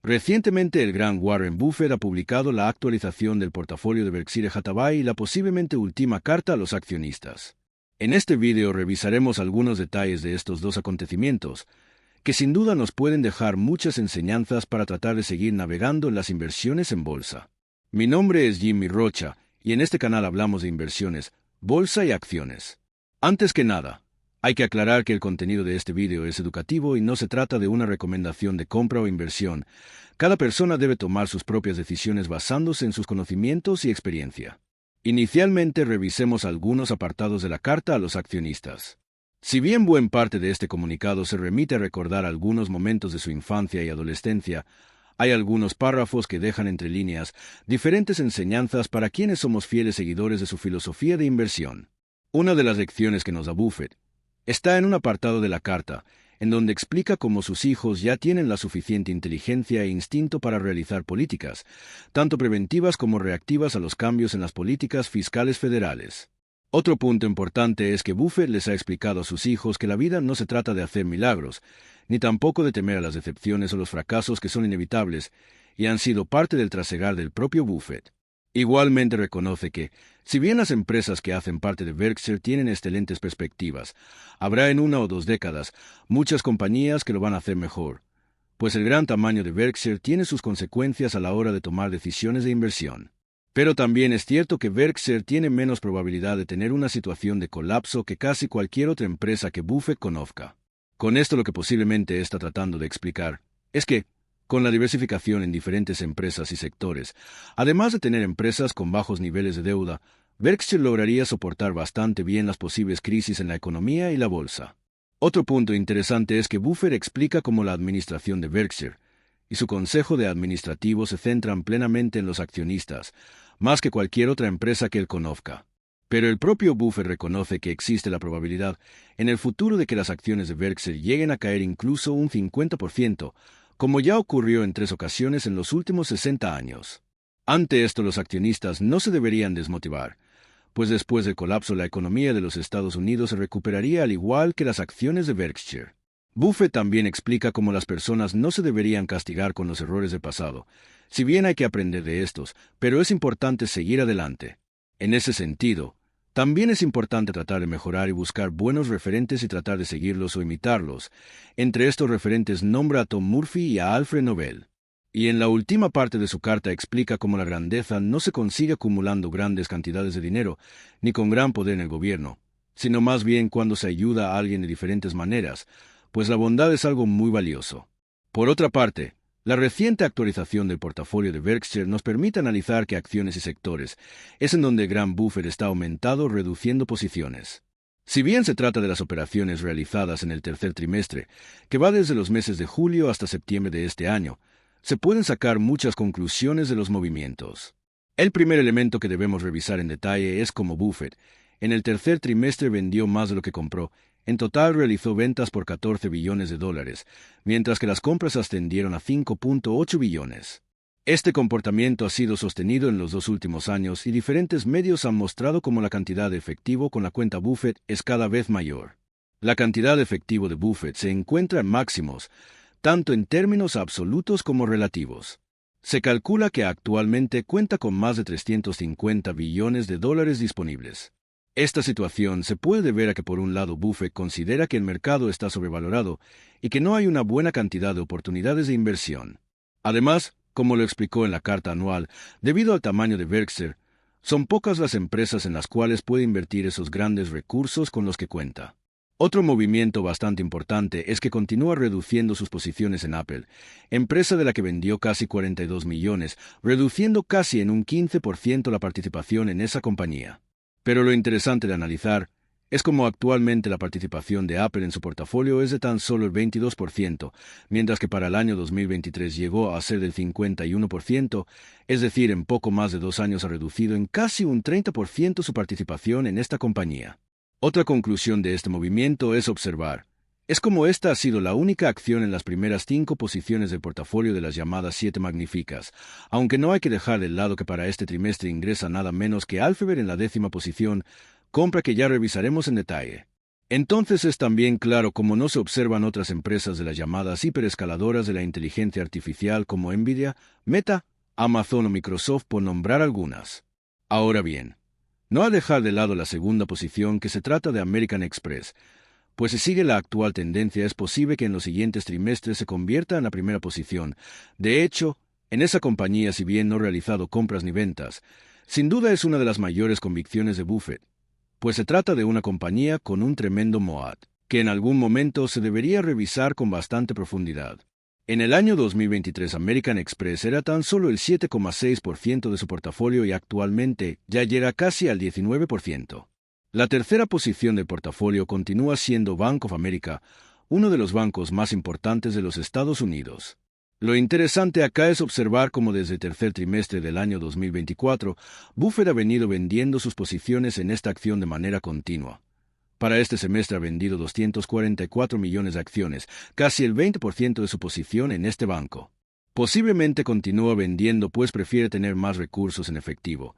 Recientemente el gran Warren Buffett ha publicado la actualización del portafolio de Berkshire Hathaway y la posiblemente última carta a los accionistas. En este video revisaremos algunos detalles de estos dos acontecimientos, que sin duda nos pueden dejar muchas enseñanzas para tratar de seguir navegando en las inversiones en bolsa. Mi nombre es Jimmy Rocha, y en este canal hablamos de inversiones, bolsa y acciones. Antes que nada, hay que aclarar que el contenido de este video es educativo y no se trata de una recomendación de compra o inversión. Cada persona debe tomar sus propias decisiones basándose en sus conocimientos y experiencia. Inicialmente revisemos algunos apartados de la carta a los accionistas. Si bien buena parte de este comunicado se remite a recordar algunos momentos de su infancia y adolescencia, hay algunos párrafos que dejan entre líneas diferentes enseñanzas para quienes somos fieles seguidores de su filosofía de inversión. Una de las lecciones que nos da Buffett está en un apartado de la carta, en donde explica cómo sus hijos ya tienen la suficiente inteligencia e instinto para realizar políticas, tanto preventivas como reactivas a los cambios en las políticas fiscales federales. Otro punto importante es que Buffett les ha explicado a sus hijos que la vida no se trata de hacer milagros, ni tampoco de temer a las decepciones o los fracasos que son inevitables, y han sido parte del trasegar del propio Buffett. Igualmente reconoce que, si bien las empresas que hacen parte de Berkshire tienen excelentes perspectivas, habrá en 1 o 2 décadas muchas compañías que lo van a hacer mejor, pues el gran tamaño de Berkshire tiene sus consecuencias a la hora de tomar decisiones de inversión. Pero también es cierto que Berkshire tiene menos probabilidad de tener una situación de colapso que casi cualquier otra empresa que Buffett conozca. Con esto lo que posiblemente está tratando de explicar es que, con la diversificación en diferentes empresas y sectores, además de tener empresas con bajos niveles de deuda, Berkshire lograría soportar bastante bien las posibles crisis en la economía y la bolsa. Otro punto interesante es que Buffett explica cómo la administración de Berkshire y su consejo de administrativo se centran plenamente en los accionistas, más que cualquier otra empresa que él conozca. Pero el propio Buffett reconoce que existe la probabilidad en el futuro de que las acciones de Berkshire lleguen a caer incluso un 50%, como ya ocurrió en 3 ocasiones en los últimos 60 años. Ante esto, los accionistas no se deberían desmotivar, pues después del colapso la economía de los Estados Unidos se recuperaría al igual que las acciones de Berkshire. Buffett también explica cómo las personas no se deberían castigar con los errores del pasado, si bien hay que aprender de estos, pero es importante seguir adelante. En ese sentido, también es importante tratar de mejorar y buscar buenos referentes y tratar de seguirlos o imitarlos. Entre estos referentes nombra a Tom Murphy y a Alfred Nobel. Y en la última parte de su carta explica cómo la grandeza no se consigue acumulando grandes cantidades de dinero, ni con gran poder en el gobierno, sino más bien cuando se ayuda a alguien de diferentes maneras, pues la bondad es algo muy valioso. Por otra parte, la reciente actualización del portafolio de Berkshire nos permite analizar qué acciones y sectores es en donde el gran Buffett está aumentando o reduciendo posiciones. Si bien se trata de las operaciones realizadas en el tercer trimestre, que va desde los meses de julio hasta septiembre de este año, se pueden sacar muchas conclusiones de los movimientos. El primer elemento que debemos revisar en detalle es cómo Buffett, en el tercer trimestre vendió más de lo que compró. En total realizó ventas por $14 billones, mientras que las compras ascendieron a 5.8 billones. Este comportamiento ha sido sostenido en los 2 últimos años y diferentes medios han mostrado cómo la cantidad de efectivo con la cuenta Buffett es cada vez mayor. La cantidad de efectivo de Buffett se encuentra en máximos, tanto en términos absolutos como relativos. Se calcula que actualmente cuenta con más de $350 billones disponibles. Esta situación se puede deber a que por un lado Buffett considera que el mercado está sobrevalorado y que no hay una buena cantidad de oportunidades de inversión. Además, como lo explicó en la carta anual, debido al tamaño de Berkshire, son pocas las empresas en las cuales puede invertir esos grandes recursos con los que cuenta. Otro movimiento bastante importante es que continúa reduciendo sus posiciones en Apple, empresa de la que vendió casi 42 millones, reduciendo casi en un 15% la participación en esa compañía. Pero lo interesante de analizar es cómo actualmente la participación de Apple en su portafolio es de tan solo el 22%, mientras que para el año 2023 llegó a ser del 51%, es decir, en poco más de 2 años ha reducido en casi un 30% su participación en esta compañía. Otra conclusión de este movimiento es observar es como esta ha sido la única acción en las primeras 5 posiciones del portafolio de las llamadas 7 magníficas, aunque no hay que dejar de lado que para este trimestre ingresa nada menos que Alphabet en la 10ª posición, compra que ya revisaremos en detalle. Entonces es también claro cómo no se observan otras empresas de las llamadas hiperescaladoras de la inteligencia artificial como Nvidia, Meta, Amazon o Microsoft, por nombrar algunas. Ahora bien, no a dejar de lado la segunda posición, que se trata de American Express, pues si sigue la actual tendencia es posible que en los siguientes trimestres se convierta en la primera posición. De hecho, en esa compañía, si bien no ha realizado compras ni ventas, sin duda es una de las mayores convicciones de Buffett, pues se trata de una compañía con un tremendo MOAT, que en algún momento se debería revisar con bastante profundidad. En el año 2023 American Express era tan solo el 7,6% de su portafolio y actualmente ya llega casi al 19%. La tercera posición del portafolio continúa siendo Bank of America, uno de los bancos más importantes de los Estados Unidos. Lo interesante acá es observar cómo desde el tercer trimestre del año 2024, Buffett ha venido vendiendo sus posiciones en esta acción de manera continua. Para este semestre ha vendido 244 millones de acciones, casi el 20% de su posición en este banco. Posiblemente continúa vendiendo pues prefiere tener más recursos en efectivo,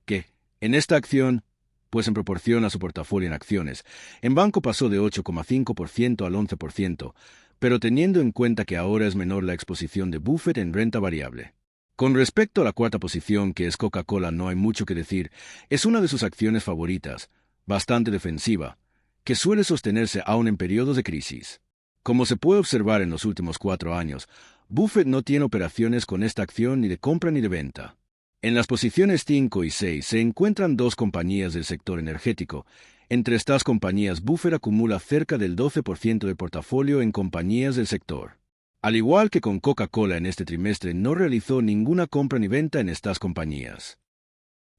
que, en esta acción, pues en proporción a su portafolio en acciones, en banco pasó de 8,5% al 11%, pero teniendo en cuenta que ahora es menor la exposición de Buffett en renta variable. Con respecto a la cuarta posición, que es Coca-Cola, no hay mucho que decir, es una de sus acciones favoritas, bastante defensiva, que suele sostenerse aún en periodos de crisis. Como se puede observar en los últimos 4 años, Buffett no tiene operaciones con esta acción ni de compra ni de venta. En las posiciones 5 y 6 se encuentran dos compañías del sector energético. Entre estas compañías, Buffett acumula cerca del 12% del portafolio en compañías del sector. Al igual que con Coca-Cola, en este trimestre no realizó ninguna compra ni venta en estas compañías.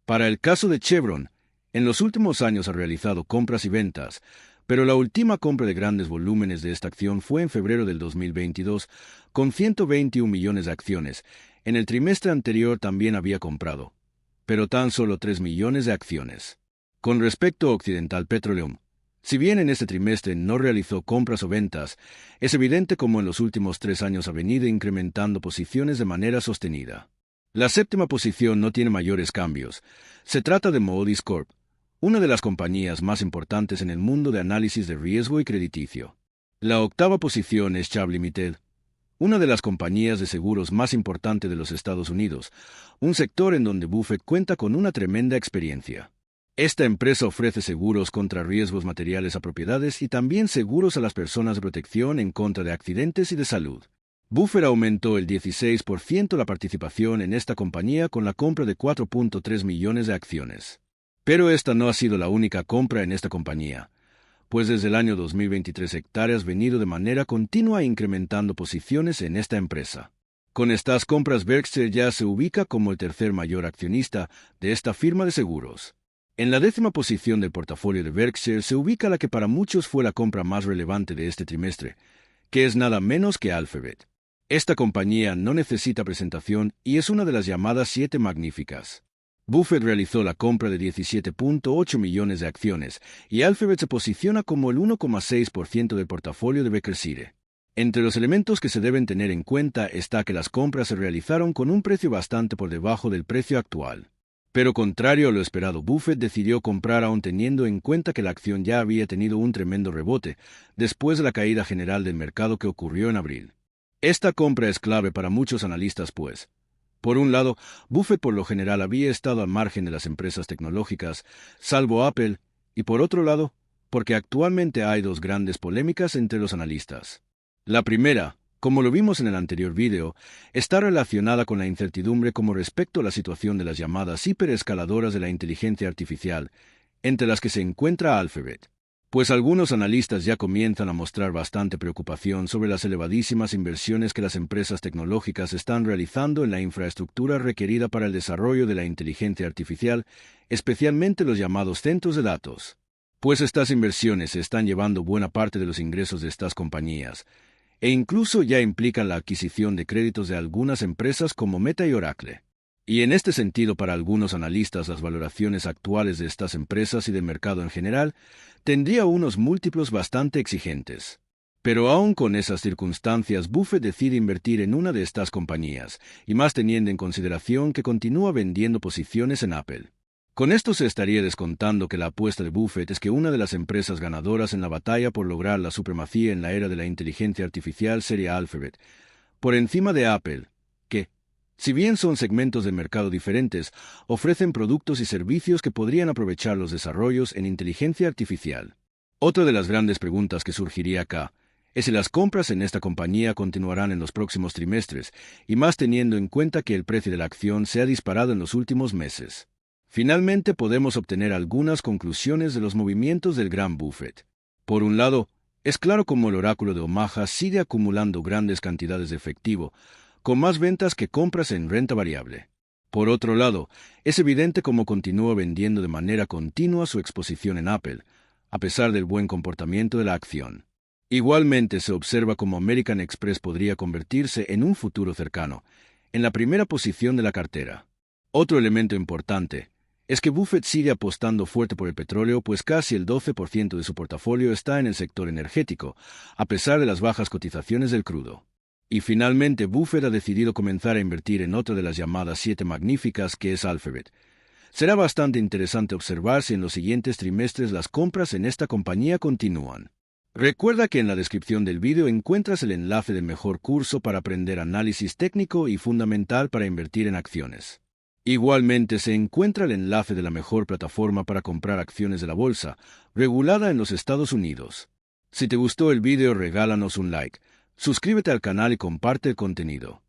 Para el caso de Chevron, en los últimos años ha realizado compras y ventas, pero la última compra de grandes volúmenes de esta acción fue en febrero del 2022, con 121 millones de acciones. En el trimestre anterior también había comprado, pero tan solo 3 millones de acciones. Con respecto a Occidental Petroleum, si bien en este trimestre no realizó compras o ventas, es evidente cómo en los últimos 3 años ha venido incrementando posiciones de manera sostenida. La séptima posición no tiene mayores cambios. Se trata de Moody's Corp, una de las compañías más importantes en el mundo de análisis de riesgo y crediticio. La octava posición es Chubb Limited, una de las compañías de seguros más importantes de los Estados Unidos, un sector en donde Buffett cuenta con una tremenda experiencia. Esta empresa ofrece seguros contra riesgos materiales a propiedades y también seguros a las personas de protección en contra de accidentes y de salud. Buffett aumentó el 16% la participación en esta compañía con la compra de 4.3 millones de acciones. Pero esta no ha sido la única compra en esta compañía, pues desde el año 2023 Hectare ha venido de manera continua incrementando posiciones en esta empresa. Con estas compras, Berkshire ya se ubica como el tercer mayor accionista de esta firma de seguros. En la 10ª posición del portafolio de Berkshire se ubica la que para muchos fue la compra más relevante de este trimestre, que es nada menos que Alphabet. Esta compañía no necesita presentación y es una de las llamadas 7 magníficas. Buffett realizó la compra de 17.8 millones de acciones y Alphabet se posiciona como el 1,6% del portafolio de Berkshire. Entre los elementos que se deben tener en cuenta está que las compras se realizaron con un precio bastante por debajo del precio actual. Pero contrario a lo esperado, Buffett decidió comprar aún teniendo en cuenta que la acción ya había tenido un tremendo rebote después de la caída general del mercado que ocurrió en abril. Esta compra es clave para muchos analistas, pues, por un lado, Buffett por lo general había estado al margen de las empresas tecnológicas, salvo Apple, y por otro lado, porque actualmente hay dos grandes polémicas entre los analistas. La primera, como lo vimos en el anterior video, está relacionada con la incertidumbre como respecto a la situación de las llamadas hiperescaladoras de la inteligencia artificial, entre las que se encuentra Alphabet. Pues algunos analistas ya comienzan a mostrar bastante preocupación sobre las elevadísimas inversiones que las empresas tecnológicas están realizando en la infraestructura requerida para el desarrollo de la inteligencia artificial, especialmente los llamados centros de datos. Pues estas inversiones se están llevando buena parte de los ingresos de estas compañías, e incluso ya implican la adquisición de créditos de algunas empresas como Meta y Oracle. Y en este sentido, para algunos analistas, las valoraciones actuales de estas empresas y del mercado en general tendría unos múltiplos bastante exigentes. Pero aún con esas circunstancias, Buffett decide invertir en una de estas compañías, y más teniendo en consideración que continúa vendiendo posiciones en Apple. Con esto se estaría descontando que la apuesta de Buffett es que una de las empresas ganadoras en la batalla por lograr la supremacía en la era de la inteligencia artificial sería Alphabet, por encima de Apple, que, si bien son segmentos de mercado diferentes, ofrecen productos y servicios que podrían aprovechar los desarrollos en inteligencia artificial. Otra de las grandes preguntas que surgiría acá es si las compras en esta compañía continuarán en los próximos trimestres, y más teniendo en cuenta que el precio de la acción se ha disparado en los últimos meses. Finalmente podemos obtener algunas conclusiones de los movimientos del gran Buffett. Por un lado, es claro cómo el oráculo de Omaha sigue acumulando grandes cantidades de efectivo, con más ventas que compras en renta variable. Por otro lado, es evidente cómo continúa vendiendo de manera continua su exposición en Apple, a pesar del buen comportamiento de la acción. Igualmente se observa cómo American Express podría convertirse en un futuro cercano, en la primera posición de la cartera. Otro elemento importante es que Buffett sigue apostando fuerte por el petróleo, pues casi el 12% de su portafolio está en el sector energético, a pesar de las bajas cotizaciones del crudo. Y finalmente Buffett ha decidido comenzar a invertir en otra de las llamadas 7 magníficas, que es Alphabet. Será bastante interesante observar si en los siguientes trimestres las compras en esta compañía continúan. Recuerda que en la descripción del vídeo encuentras el enlace del mejor curso para aprender análisis técnico y fundamental para invertir en acciones. Igualmente se encuentra el enlace de la mejor plataforma para comprar acciones de la bolsa, regulada en los Estados Unidos. Si te gustó el vídeo, regálanos un like, suscríbete al canal y comparte el contenido.